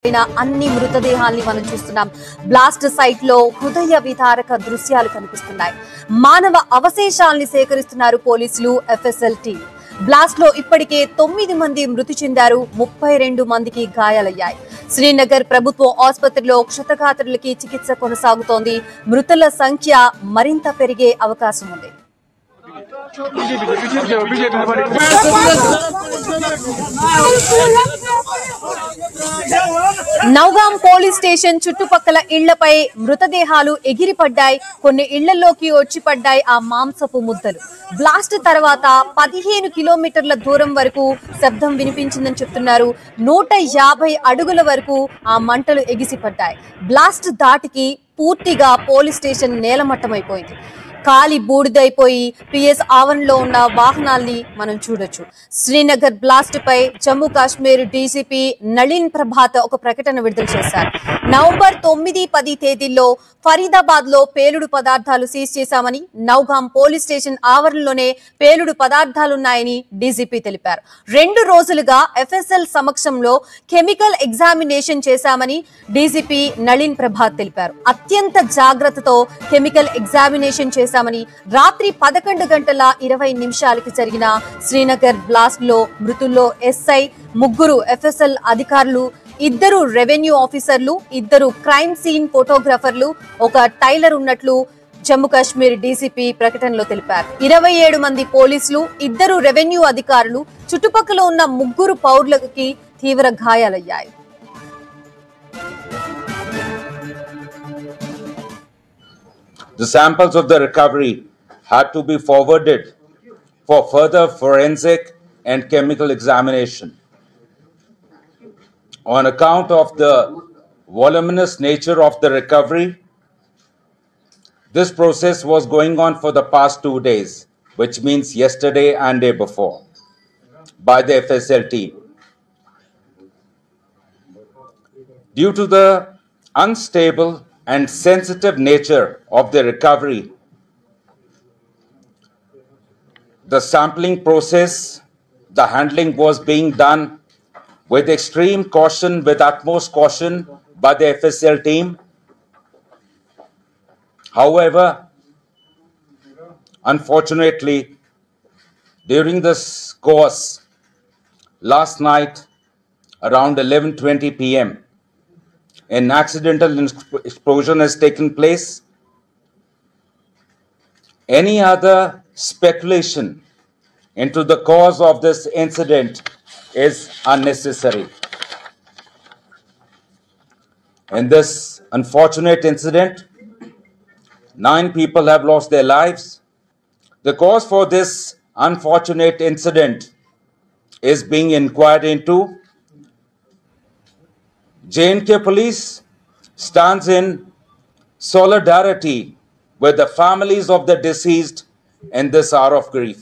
అన్ని మృతదేహాల్ని మనం చూస్తున్నాం. బ్లాస్ట్ సైట్ లో హృదయ విదారక దృశ్యాలు కనిపిస్తున్నాయి. మానవ అవశేషాల్ని సేకరిస్తున్నారు పోలీసులు, ఎఫ్ఎస్ఎల్ టీం. బ్లాస్ట్ లో ఇప్పటికే 9 మంది మృతి చెందారు, 32 మందికి గాయాలయ్యాయి. శ్రీనగర్ ప్రభుత్వ ఆసుపత్రిలో క్షతగాత్రులకి చికిత్స కొనసాగుతోంది. మృతుల సంఖ్య మరింత పెరిగే అవకాశం ఉంది. నౌగాం పోలీస్ స్టేషన్ చుట్టుపక్కల ఇళ్లపై మృతదేహాలు ఎగిరిపడ్డాయి. కొన్ని ఇళ్లలోకి వచ్చి పడ్డాయి ఆ మాంసపు ముద్దలు. బ్లాస్ట్ తర్వాత 15 కిలోమీటర్ల దూరం వరకు శబ్దం వినిపించిందని చెప్తున్నారు. 150 అడుగుల వరకు ఆ మంటలు ఎగిసిపడ్డాయి. బ్లాస్ట్ దాటికి పూర్తిగా పోలీస్ స్టేషన్ నేలమట్టమైపోయింది. కాలి బూడిదైపోయి పిఎస్ ఆవరణలో ఉన్న వాహనాల్ని మనం చూడొచ్చు. శ్రీనగర్ బ్లాస్ట్ పై జమ్మూ కాశ్మీర్ డీజీపీ నళిన్ ప్రభాత్ ఒక ప్రకటన విడుదల చేశారు. నవంబర్ 9, 10 తేదీల్లో ఫరీదాబాద్ లో పేలుడు పదార్థాలు సీజ్ చేశామని, నౌగాం పోలీస్ స్టేషన్ ఆవరణలోనే పేలుడు పదార్థాలున్నాయని డీజీపీ తెలిపారు. 2 రోజులుగా ఎఫ్ఎస్ఎల్ సమక్షంలో కెమికల్ ఎగ్జామినేషన్ చేశామని డీజీపీ నళిన్ ప్రభాత్ తెలిపారు. అత్యంత జాగ్రత్తతో కెమికల్ ఎగ్జామినేషన్ చేశామని, రాత్రి 11 గంటల 20 నిమిషాలకి జరిగిన శ్రీనగర్ బ్లాస్ట్ లో మృతుల్లో ఎస్ఐ, 3 ఎఫ్ఎస్ఎల్ అధికారులు, 2 రెవెన్యూ ఆఫీసర్లు, 2 క్రైమ్ సీన్ ఫోటోగ్రాఫర్లు, ఒక టైలర్ ఉన్నట్లు జమ్మూ కాశ్మీర్ డీసీపీ ప్రకటనలో తెలిపారు. 27 మంది పోలీసులు, 2 రెవెన్యూ అధికారులు, చుట్టుపక్కల ఉన్న 3 పౌరులకి తీవ్ర గాయాలయ్యాయి. The samples of the recovery had to be forwarded for further forensic and chemical examination. On account of the voluminous nature of the recovery, this process was going on for the past 2 days, which means yesterday and day before, by the FSL team. Due to the unstable and sensitive nature of the recovery, the sampling process, the handling was being done with extreme caution, with utmost caution by the FSL team. However, unfortunately, during this course, last night around 11:20 p.m., an accidental explosion has taken place. Any other speculation into the cause of this incident is unnecessary. In this unfortunate incident, 9 people have lost their lives. The cause for this unfortunate incident is being inquired into. J&K Police stands in solidarity with the families of the deceased in this hour of grief.